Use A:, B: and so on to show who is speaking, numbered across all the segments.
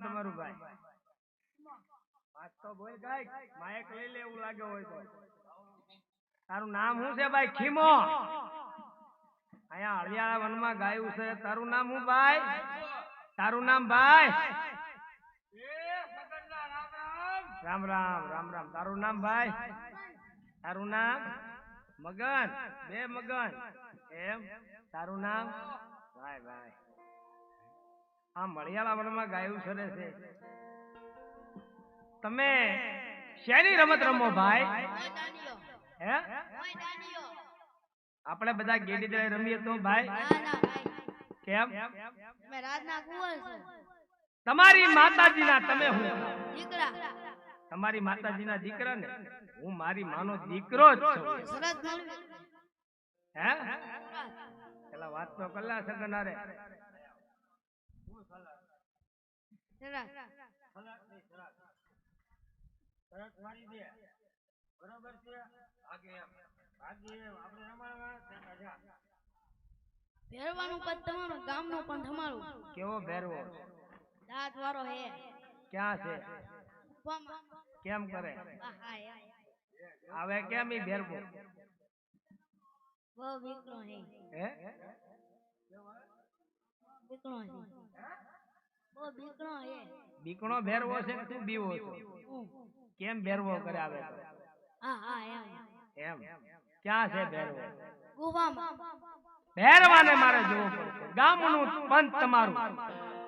A: તમારું ભાઈ? વાત તો બોલ ગાય, માઇક લઈ લે એવું લાગે હોય તો. તારું નામ શું છે ભાઈ? ખીમો. અહીંયા હળિયાળા વનમાં ગાયું છે. તારું નામ શું ભાઈ? તારું નામ ભાઈ? રામ રામ રામ રામ. તારું નામ ભાઈ? તારું નામ? મગન. બે મગન એમ. તારું નામ? ભાઈ ભાઈ. આ મળિયાળા વનમાં ગાયું સરે છે. તમે શેની રમત રમો ભાઈ? હે? આપણે બધા ગેડી દળે રમીએ તો ભાઈ? કેમ? તમારી માતાજીના તમે હું દીકરા. તમારી માતાજીના દીકરા ને હું મારી માનો દીકરો જ છું. હે? પેલા વાત તો કલ્લા સગનારે. બરોબર છે. આગે આપણે રમાડવા
B: ભેરવાનું પદ તમારું, ગામનું પણ તમારું.
A: કેવો ભેરવો?
B: દાંત વાળો હે.
A: ક્યાં છે? કેમ કરે? આવે કેમ ઈ ભેરવો?
B: બહુ વિકળો હે.
A: હે?
B: વિકળો હે. બહુ વિકળો હે.
A: બીકણો ભેરવો છે કે તું બીવો છો? કેમ ભેરવો કરે આવે?
B: હા હા
A: એમ. ક્યાં છે ભેરવો?
B: ગુવામાં.
A: ભેરવાને મારે જોવું પડશે. ગામનું પંથ તમારું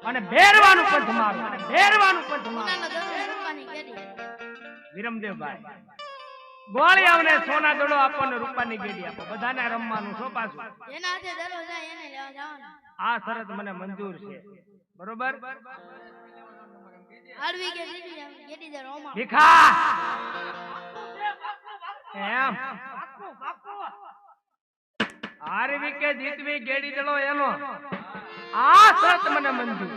A: અને ભેરવાનું પંથ તમારું અને ભેરવાનું પંથ તમારું. વિરમદેવભાઈ ગોળિયાઓને સોના દડો આપો ને રૂપાની ગેડી આપો. બધાને રમવાનું છો પાછું.
B: એના હાથે દડો જાય એને લેવા જવાનું.
A: આ શરત મને મંજૂર છે. બરોબર?
B: આડવી કે ગેડી દે રોમા.
A: ભીખા એમ. હારવી કે જીતવી ગેડી દડો એનો. આ શરત મને મંજૂર.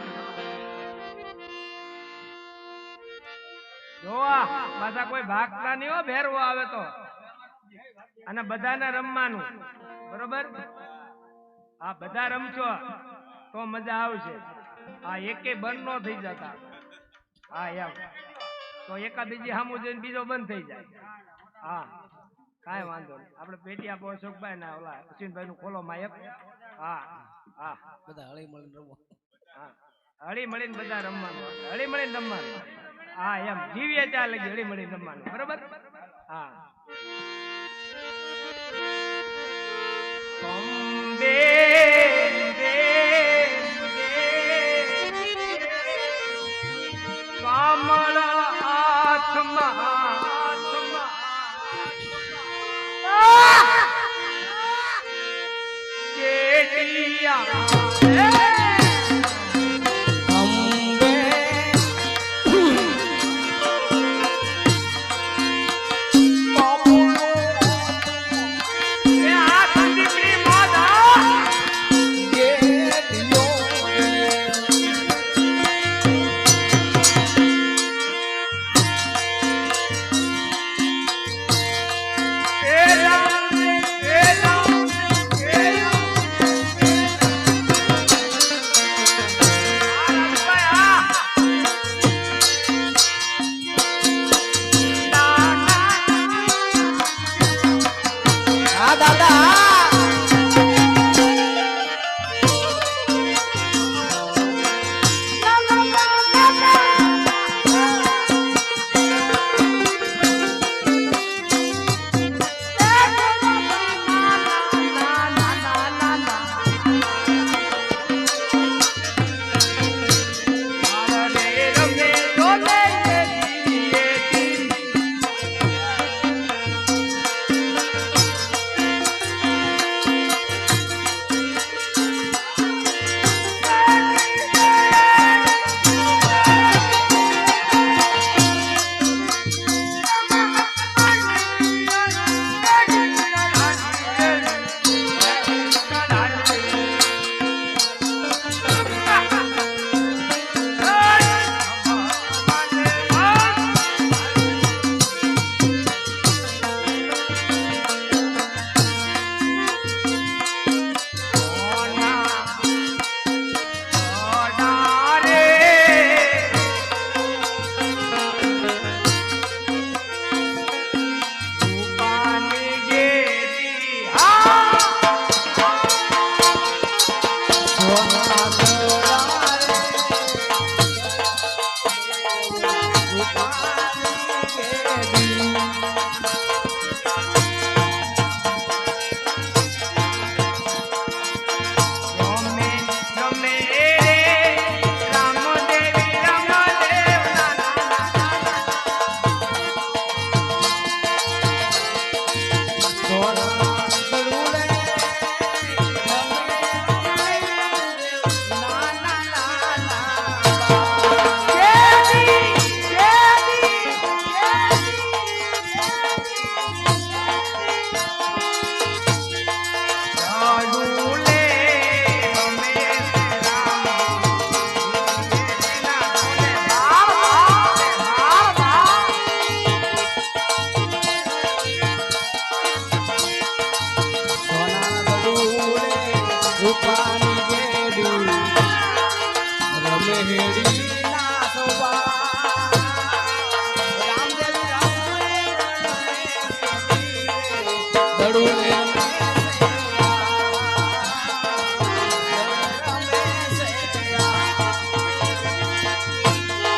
A: જોવા પાછા કોઈ ભાગતા નહીં હો. ભેરવો આવે તો અને બધાને રમવાનું. બરોબર? આ બધા રમશો તો મજા આવશે. આ એકે બંધ નો થઈ જતા. હા એમ તો એકા બીજી સામું જોઈને બીજો બંધ થઈ જાય. હા કાંઈ વાંધો નહીં. આપણે પેટી આપો અશોકભાઈ ના ઓલા અશ્વિનભાઈ નું ખોલો માયક. હા હા
C: બધા હળી મળીને રમવા.
A: હા હળી મળીને બધા રમવાનું. હળી મળીને રમવાનું. હા એમ જીવીએ ત્યાં લગી હળી મળીને રમવાનું. બરોબર? હા કમળ હાથમાં કેડિયા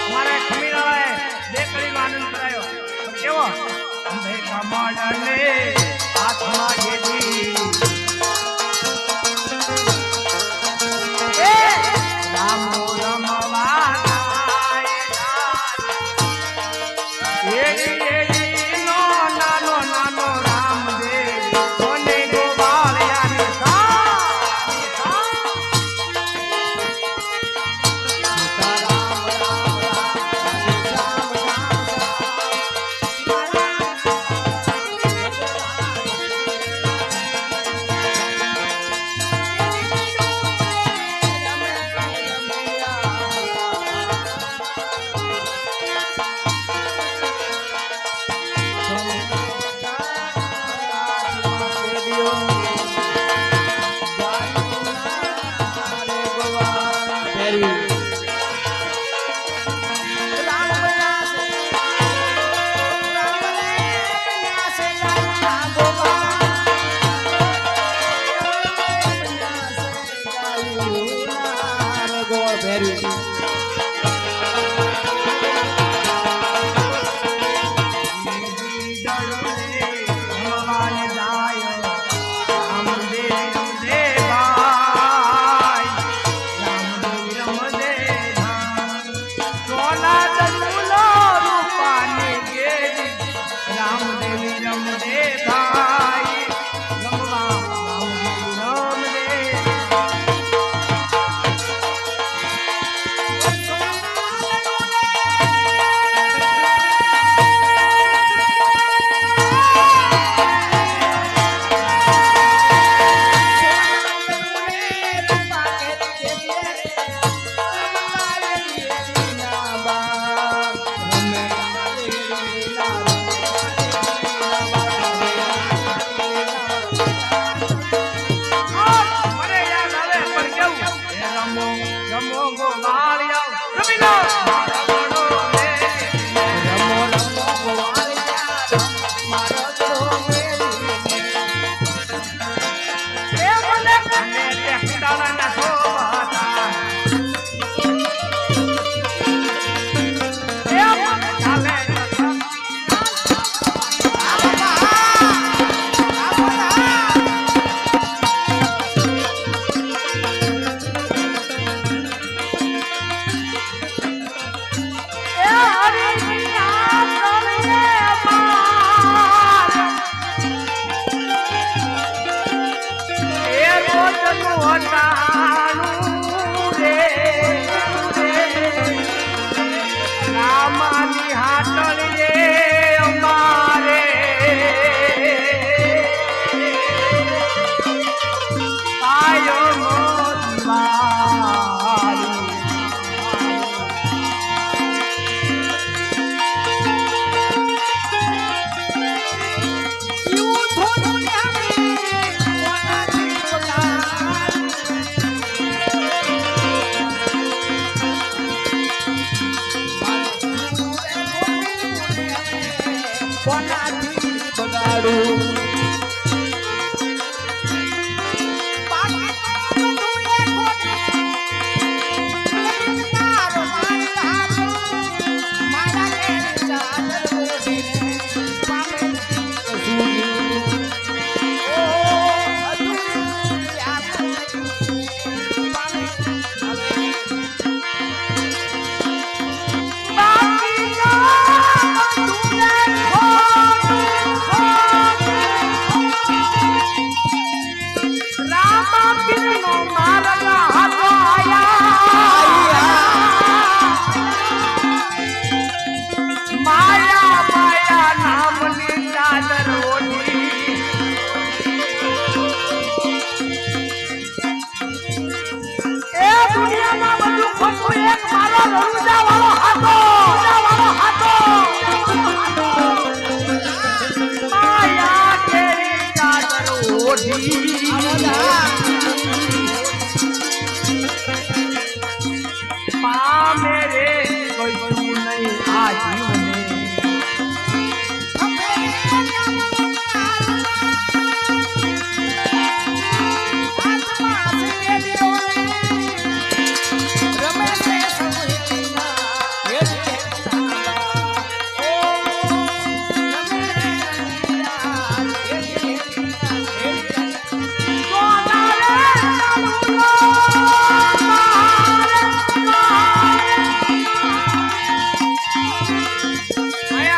A: અમારે ખમીરાવાએ બે કડીનો આનંદ કરાયો પણ કેવો અંબે કમળને હાથમાં ઘેરી રામો રમવા નાનો નાનો રામદેવ કોને ગોવાળિયાને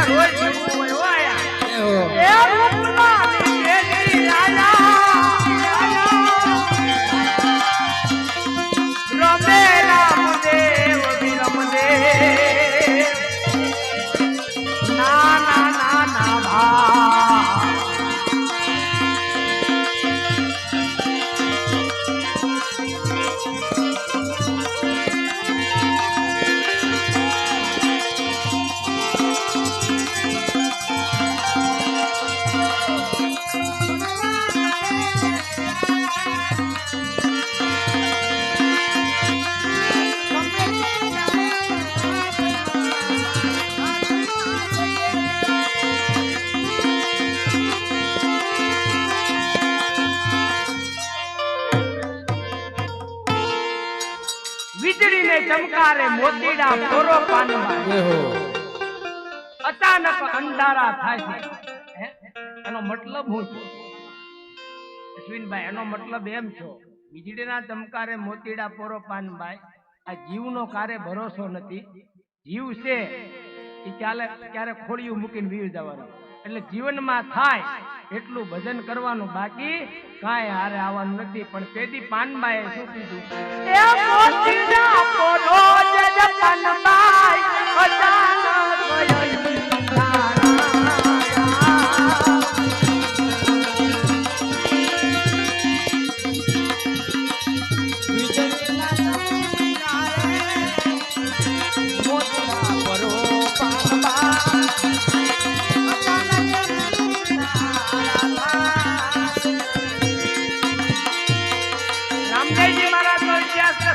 A: રોજ જીવવું હોય હો આયા.
C: એ હો.
A: એ રૂપલાની કેડી આયા. રમે રામદેવ વિરમદેવ. ના ના ના ના ભા. વીજળીને ચમકારે મોતીડા ફોરો પાનમાં.
C: એ હો.
A: અચાનક અંધારા થાય છે. હે? એનો મતલબ શું છે અશ્વિનભાઈ? એનો મતલબ એમ છો વીજળીના ચમકારે મોતીડા ફોરો પાનભાઈ, આ જીવનો કારે ભરોસો નથી. જીવ છે એ ક્યારે ખોડિયું મૂકીને વીર જવાનું. એટલે જીવનમાં થાય એટલું ભજન કરવાનું, બાકી કાંઈ હારે આવવાનું નથી. પણ પેદી પાનબાએ શું કીધું? એ મોતીડા ફોરો જજ પાનબાઈ, અચાનક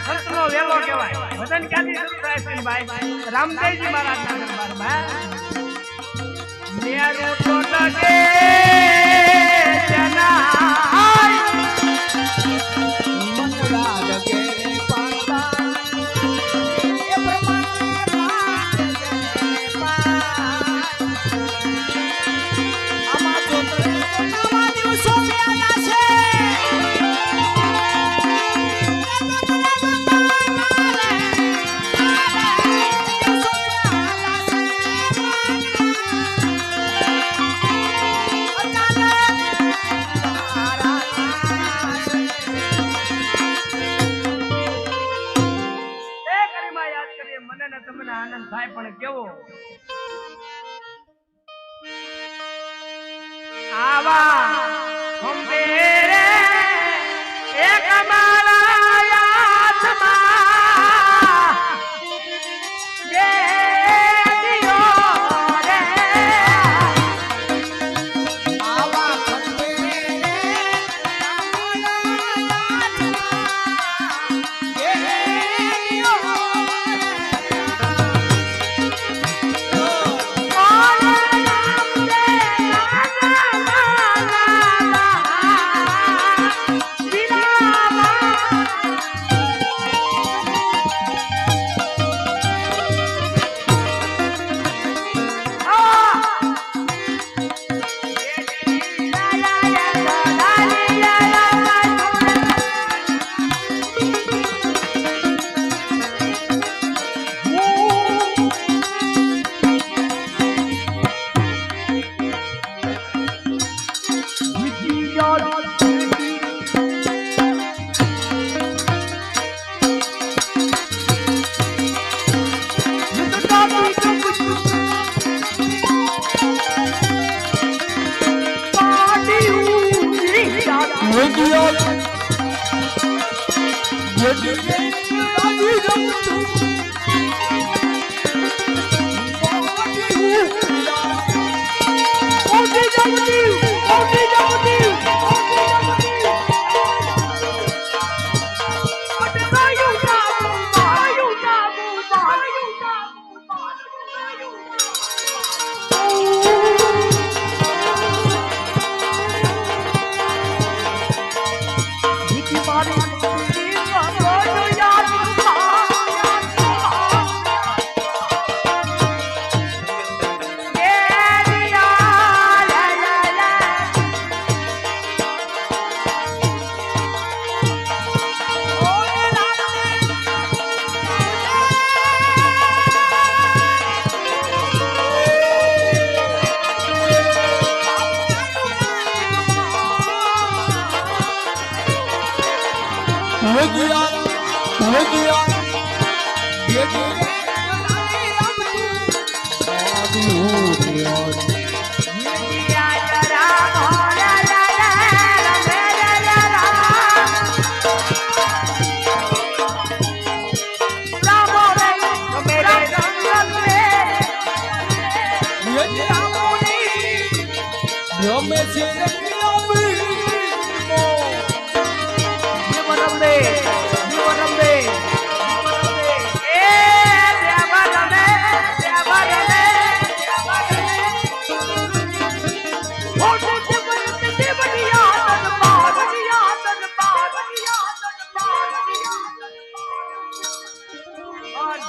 A: સંતનો વેલો કહેવાય. ભજન ક્યાંથી શરૂ થાય છે ભાઈ? રામદેવજી મહારાજના દરબારમાં. મેરું તો લગે જનાય,
C: મંગળા લગે પાતા.
A: એ પ્રમાણે
C: આમાં તો નવા દિવસો વ્યાલા છે.
A: તમને આનંદ થાય, પણ કેવો આવા ખંભે રે એક મારા યાદમાં જે દિયો રે.
C: આવા ખંભે
A: ના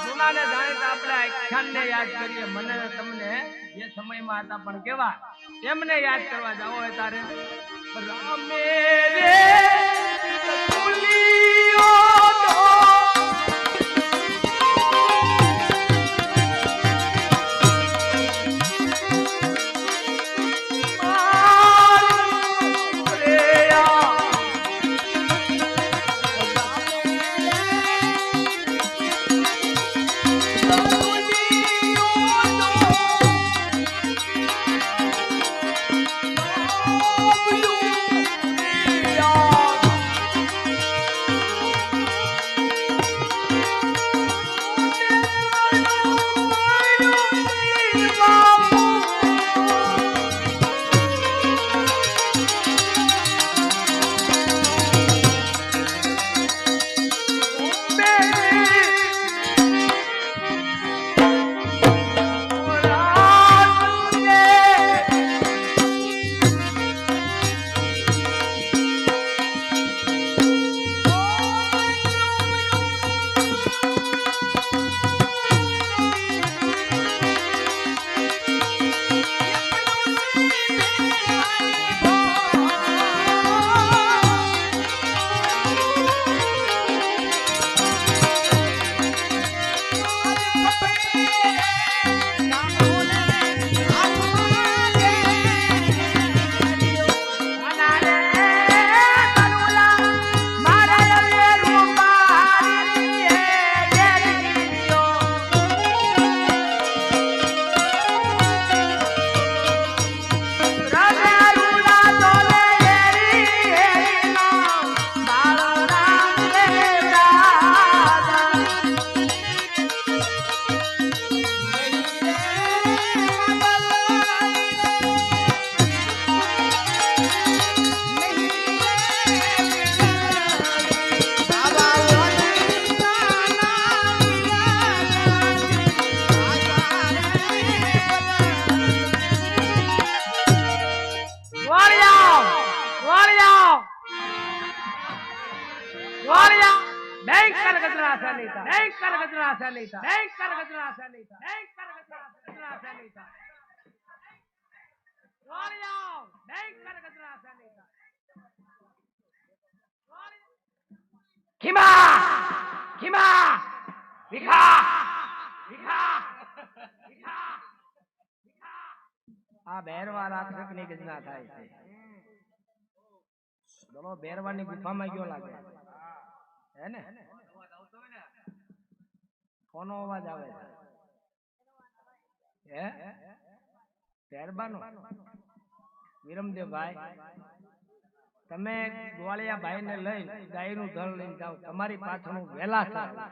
A: જૂનાને જાણીતા આપણે આખ્યાનને યાદ કરીએ મને તમને જે સમયમાં હતા પણ કેવા એમને યાદ કરવા જાવ હોય તારે રામે રે ભૂલિયો તો આ બેરવા રાત્રકની ગજના થાય છે બોલો બેરવાની ગુફામાં ગયો લાગે હે ને કોનો અવાજ આવે છે હે બેરબાનો વિરમદેવભાઈ તમે ગોવાળિયા ભાઈને લઈ ગાયનું ધળ લઈને જાઓ તમારી પાછળનું વેલા થાય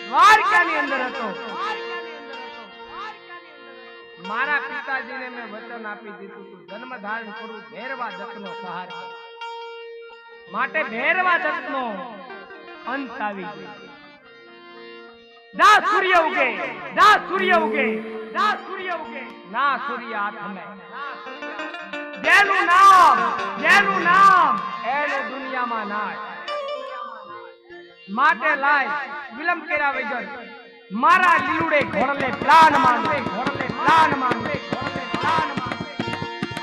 A: દ્વારકાની અંદર હતો મારા પિતાજીને મેં વચન આપી દીધું હતું જન્મ ધારણ કરું ભેરવા જગનો સહાર માટે ભેરવા જગનો અંત આવી ગયો ના સૂર્ય ઉગે ના સૂર્ય ઉગે ના સૂર્ય ઉગે ના સૂર્ય હાથમે જેનું નામ એનું દુનિયામાં નાય માટે લાય વિલંબ કર્યા વગર મારા લીલુડે ઘોડલે પ્લાન માંડે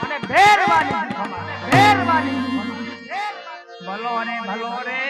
A: અને ભેરવાની ભલો રે